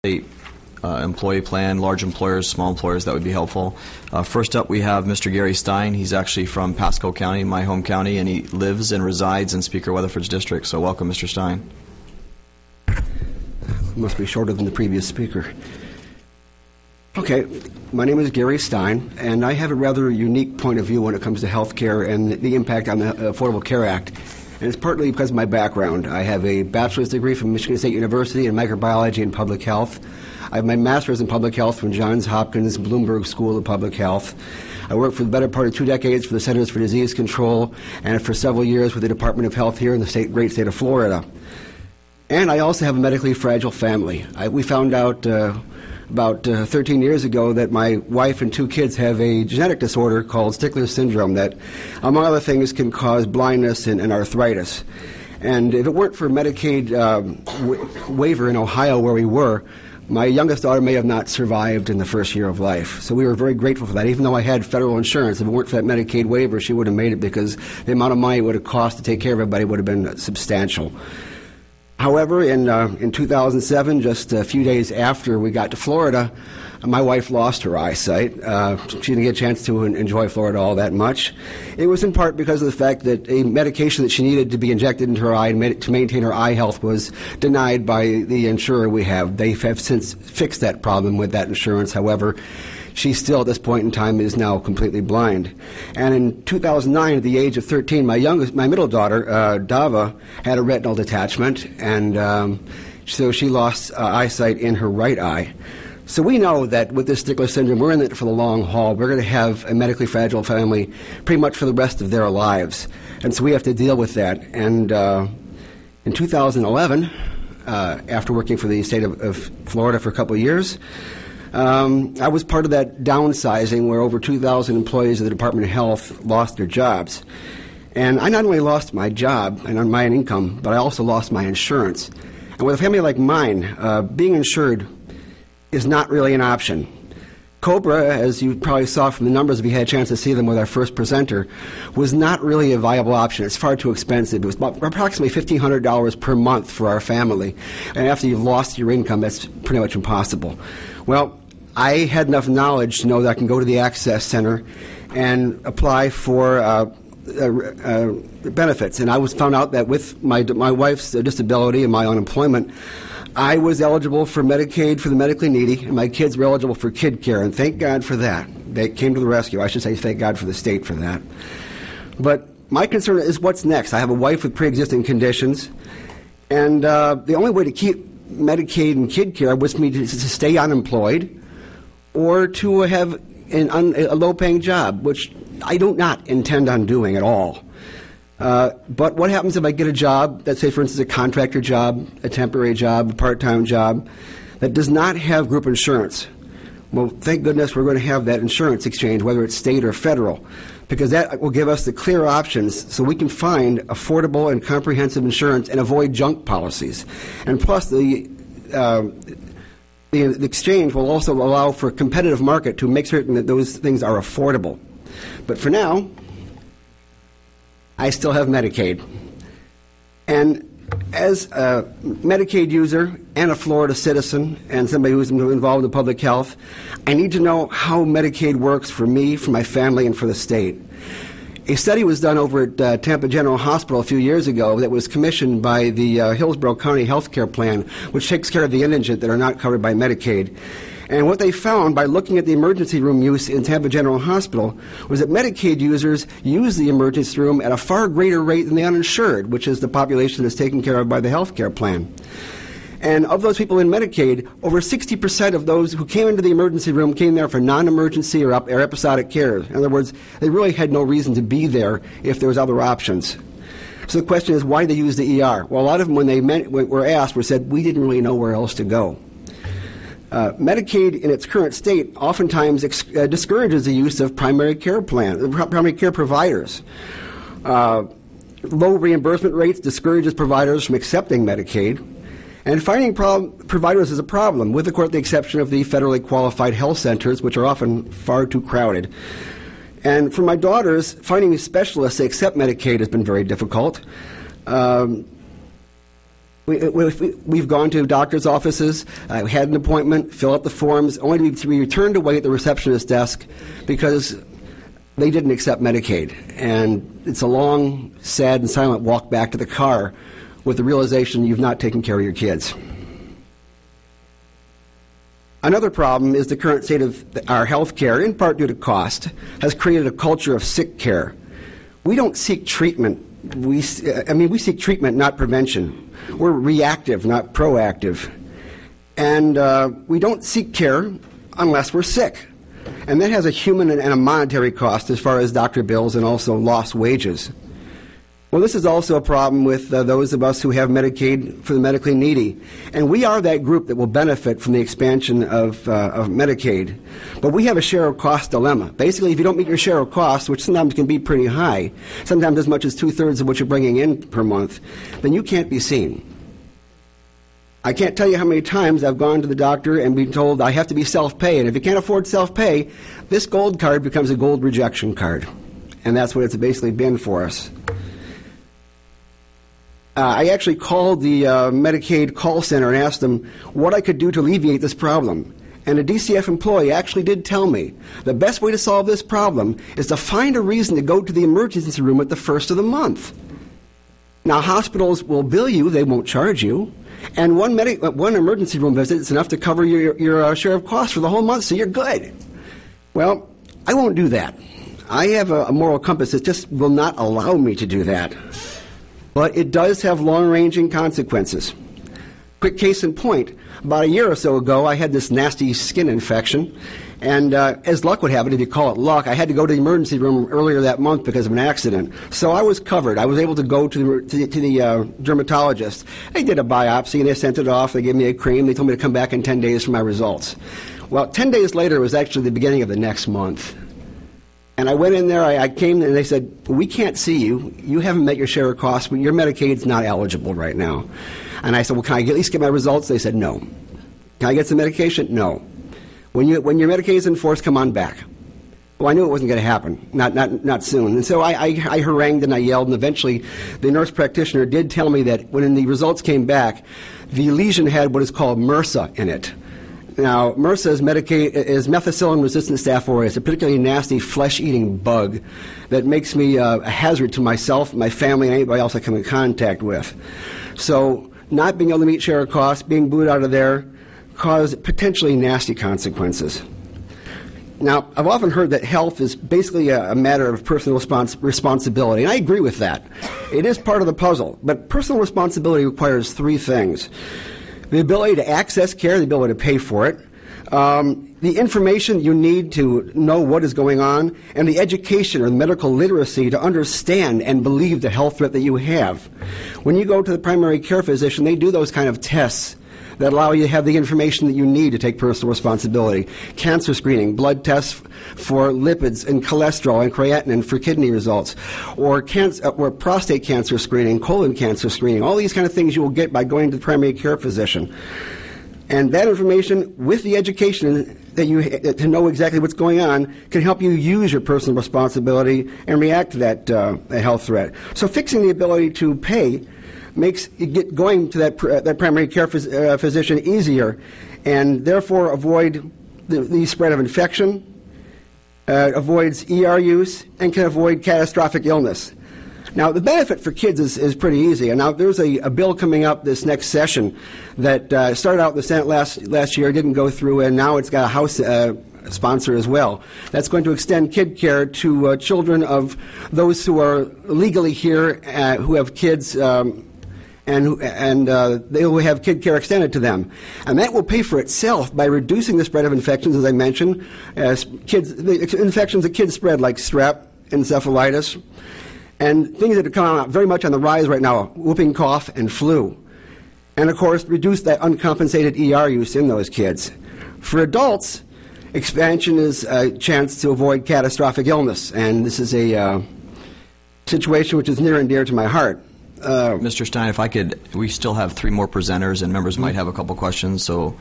state employee plan, large employers, small employers, that would be helpful. First up, we have Mr. Gary Stein. He's actually from Pasco County, my home county, and he lives and resides in Speaker Weatherford's district. So welcome, Mr. Stein. Must be shorter than the previous speaker. Okay, my name is Gary Stein, and I have a rather unique point of view when it comes to health care and the impact on the Affordable Care Act. And it's partly because of my background. I have a bachelor's degree from Michigan State University in microbiology and public health. I have my master's in public health from Johns Hopkins Bloomberg School of Public Health. I worked for the better part of 2 decades for the Centers for Disease Control and for several years with the Department of Health here in the great state of Florida. And I also have a medically fragile family. We found out about 13 years ago that my wife and 2 kids have a genetic disorder called Stickler syndrome that, among other things, can cause blindness and arthritis. And if it weren't for Medicaid waiver in Ohio where we were, my youngest daughter may have not survived in the first year of life. So we were very grateful for that. Even though I had federal insurance, if it weren't for that Medicaid waiver, she would have made it because the amount of money it would have cost to take care of everybody would have been substantial. However, in 2007, just a few days after we got to Florida, my wife lost her eyesight. She didn't get a chance to enjoy Florida all that much. It was in part because of the fact that a medication that she needed to be injected into her eye to maintain her eye health was denied by the insurer we have. They have since fixed that problem with that insurance. However, she still, at this point in time, is now completely blind. And in 2009, at the age of 13, my middle daughter, Dava, had a retinal detachment, and so she lost eyesight in her right eye. So we know that with this Stickler syndrome, we're in it for the long haul. We're going to have a medically fragile family pretty much for the rest of their lives. And so we have to deal with that. And in 2011, after working for the state of Florida for a couple of years, I was part of that downsizing where over 2,000 employees of the Department of Health lost their jobs. And I not only lost my job and my income, but I also lost my insurance. And with a family like mine, being insured is not really an option. COBRA, as you probably saw from the numbers if you had a chance to see them with our first presenter, was not really a viable option. It's far too expensive. It was about approximately $1,500 per month for our family. And after you've lost your income, that's pretty much impossible. Well, I had enough knowledge to know that I can go to the Access Center and apply for benefits. And I found out that with my wife's disability and my unemployment, I was eligible for Medicaid for the medically needy, and my kids were eligible for kid care, and thank God for that. They came to the rescue. I should say thank God for the state for that. But my concern is what's next. I have a wife with pre-existing conditions, and the only way to keep Medicaid and kid care was for me to stay unemployed or to have a low-paying job, which I do not intend on doing at all. But what happens if I get a job, let's say, for instance, a contractor job, a temporary job, a part-time job, that does not have group insurance? Well, thank goodness we're going to have that insurance exchange, whether it's state or federal, because that will give us the clear options so we can find affordable and comprehensive insurance and avoid junk policies. And plus, the exchange will also allow for a competitive market to make certain that those things are affordable. But for now, I still have Medicaid. And as a Medicaid user and a Florida citizen and somebody who's involved in public health, I need to know how Medicaid works for me, for my family, and for the state. A study was done over at Tampa General Hospital a few years ago that was commissioned by the Hillsborough County Health Care Plan, which takes care of the indigent that are not covered by Medicaid. And what they found by looking at the emergency room use in Tampa General Hospital was that Medicaid users use the emergency room at a far greater rate than the uninsured, which is the population that's taken care of by the health care plan. And of those people in Medicaid, over 60% of those who came into the emergency room came there for non-emergency or episodic care. In other words, they really had no reason to be there if there was other options. So the question is, why did they use the ER? Well, a lot of them, when they were asked, said, we didn't really know where else to go. Medicaid, in its current state, oftentimes discourages the use of primary care providers. Low reimbursement rates discourages providers from accepting Medicaid. And finding providers is a problem, with, of course, the exception of the federally qualified health centers, which are often far too crowded. And for my daughters, finding specialists that accept Medicaid has been very difficult. We've gone to doctor's offices, had an appointment, fill out the forms, only to be returned away at the receptionist desk because they didn't accept Medicaid. And it's a long, sad, and silent walk back to the car with the realization you've not taken care of your kids. Another problem is the current state of our health care, in part due to cost, has created a culture of sick care. We don't seek treatment. We seek treatment, not prevention. We're reactive, not proactive. And we don't seek care unless we're sick. And that has a human and a monetary cost as far as doctor bills and also lost wages. Well, this is also a problem with those of us who have Medicaid for the medically needy. And we are that group that will benefit from the expansion of Medicaid. But we have a share of cost dilemma. Basically, if you don't meet your share of costs, which sometimes can be pretty high, sometimes as much as 2/3 of what you're bringing in per month, then you can't be seen. I can't tell you how many times I've gone to the doctor and been told I have to be self-pay. And if you can't afford self-pay, this gold card becomes a gold rejection card. And that's what it's basically been for us. I actually called the Medicaid call center and asked them what I could do to alleviate this problem. And a DCF employee actually did tell me the best way to solve this problem is to find a reason to go to the emergency room at the first of the month. Now, hospitals will bill you, they won't charge you. And one emergency room visit is enough to cover your share of costs for the whole month, so you're good. Well, I won't do that. I have a moral compass that just will not allow me to do that. But it does have long-ranging consequences. Quick case in point, about a year or so ago, I had this nasty skin infection, and as luck would have it, if you call it luck, I had to go to the emergency room earlier that month because of an accident. So I was covered. I was able to go to the dermatologist. They did a biopsy, and they sent it off. They gave me a cream. They told me to come back in 10 days for my results. Well, 10 days later was actually the beginning of the next month. And I went in there, I came, and they said, we can't see you. You haven't met your share of costs, but your Medicaid's not eligible right now. And I said, well, can I at least get my results? They said, no. Can I get some medication? No. When your Medicaid's enforced, come on back. Well, I knew it wasn't going to happen, not soon. And so I harangued and I yelled, and eventually the nurse practitioner did tell me that when the results came back, the lesion had what is called MRSA in it. Now, MRSA is methicillin-resistant Staph aureus, a particularly nasty flesh-eating bug that makes me a hazard to myself, my family, and anybody else I come in contact with. So not being able to meet share of costs, being booted out of there, caused potentially nasty consequences. Now, I've often heard that health is basically a matter of personal responsibility, and I agree with that. It is part of the puzzle, but personal responsibility requires three things. The ability to access care, the ability to pay for it, the information you need to know what is going on, and the education or the medical literacy to understand and believe the health threat that you have. When you go to the primary care physician, they do those kind of tests that allow you to have the information that you need to take personal responsibility. Cancer screening, blood tests for lipids and cholesterol and creatinine for kidney results, or prostate cancer screening, colon cancer screening, all these kind of things you will get by going to the primary care physician. And that information with the education that to know exactly what's going on can help you use your personal responsibility and react to that health threat. So fixing the ability to pay makes going to that primary care physician easier, and therefore avoid the spread of infection, avoids ER use, and can avoid catastrophic illness. Now, the benefit for kids is pretty easy. And now there's a bill coming up this next session that started out in the Senate last year, didn't go through, and now it's got a House sponsor as well. That's going to extend kid care to children of those who are legally here, who have kids, and they will have kid care extended to them. And that will pay for itself by reducing the spread of infections, as I mentioned, the infections that kids spread, like strep, encephalitis, and things that are coming out very much on the rise right now, whooping cough and flu. And, of course, reduce that uncompensated ER use in those kids. For adults, expansion is a chance to avoid catastrophic illness, and this is a situation which is near and dear to my heart. Mr. Stein, if I could, we still have three more presenters, and members might have a couple questions, so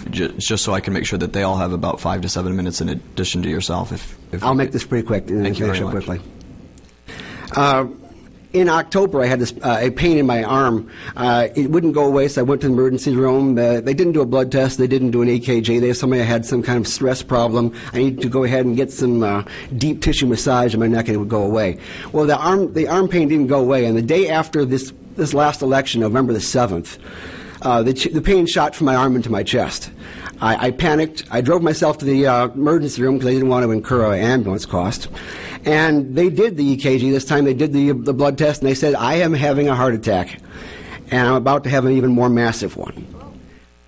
just so I can make sure that they all have about 5 to 7 minutes in addition to yourself. If I'll make this pretty quick. Thank you very much. Quickly. in October, I had this, a pain in my arm. It wouldn't go away, so I went to the emergency room. They didn't do a blood test. They didn't do an EKG. They told me I had some kind of stress problem. I needed to go ahead and get some deep tissue massage in my neck, and it would go away. Well, the arm pain didn't go away, and the day after this last election, November the 7th, the pain shot from my arm into my chest. I panicked. I drove myself to the emergency room because I didn't want to incur an ambulance cost. And they did the EKG this time. They did the blood test, and they said, I am having a heart attack, and I'm about to have an even more massive one.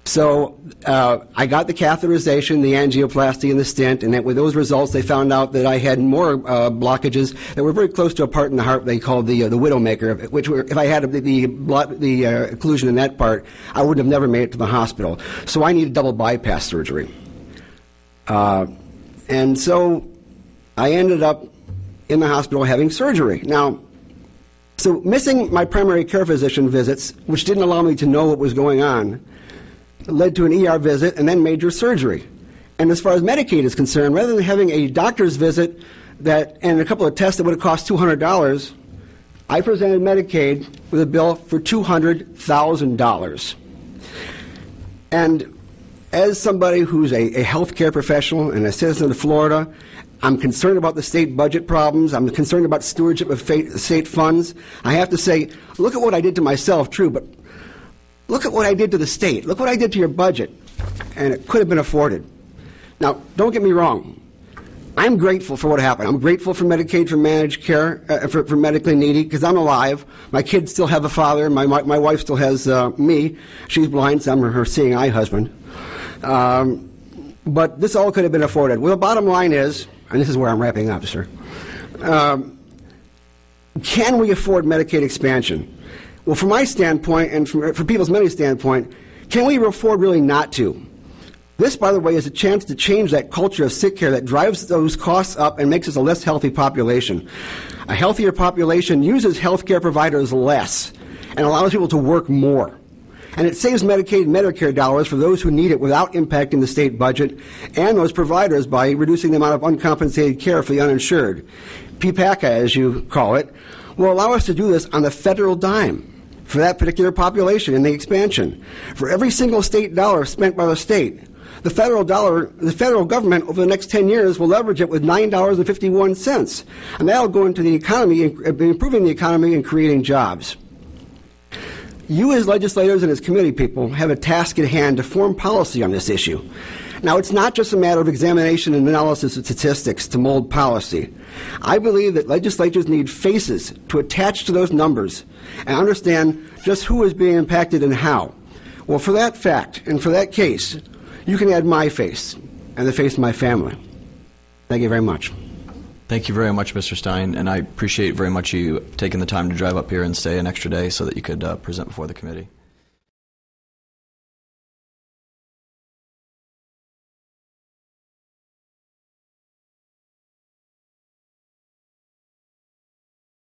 So I got the catheterization, the angioplasty, and the stent, and with those results, they found out that I had more blockages that were very close to a part in the heart they called the widowmaker, which were, if I had the occlusion in that part, I would have never made it to the hospital. So I needed double bypass surgery. And so I ended up in the hospital having surgery. Now, so missing my primary care physician visits, which didn't allow me to know what was going on, led to an ER visit and then major surgery. And as far as Medicaid is concerned, rather than having a doctor's visit and a couple of tests that would have cost $200, I presented Medicaid with a bill for $200,000. And as somebody who's a healthcare professional and a citizen of Florida, I'm concerned about the state budget problems. I'm concerned about stewardship of state funds. I have to say, look at what I did to myself, true, but look at what I did to the state. Look what I did to your budget. And it could have been afforded. Now, don't get me wrong. I'm grateful for what happened. I'm grateful for Medicaid, for managed care, for medically needy, because I'm alive. My kids still have a father. My wife still has me. She's blind, so I'm her seeing eye husband. But this all could have been afforded. Well, the bottom line is, and this is where I'm wrapping up, sir, can we afford Medicaid expansion? Well, from my standpoint, and from People's Medicaid standpoint, can we afford really not to? This, by the way, is a chance to change that culture of sick care that drives those costs up and makes us a less healthy population. A healthier population uses health care providers less and allows people to work more. And it saves Medicaid and Medicare dollars for those who need it without impacting the state budget and those providers by reducing the amount of uncompensated care for the uninsured. PPACA, as you call it, will allow us to do this on the federal dime for that particular population in the expansion. For every single state dollar spent by the state, the federal government over the next 10 years will leverage it with $9.51, and that'll go into the economy, improving the economy and creating jobs. You as legislators and as committee people have a task at hand to form policy on this issue. Now, it's not just a matter of examination and analysis of statistics to mold policy. I believe that legislatures need faces to attach to those numbers and understand just who is being impacted and how. Well, for that fact and for that case, you can add my face and the face of my family. Thank you very much. Thank you very much, Mr. Stein, and I appreciate very much you taking the time to drive up here and stay an extra day so that you could present before the committee.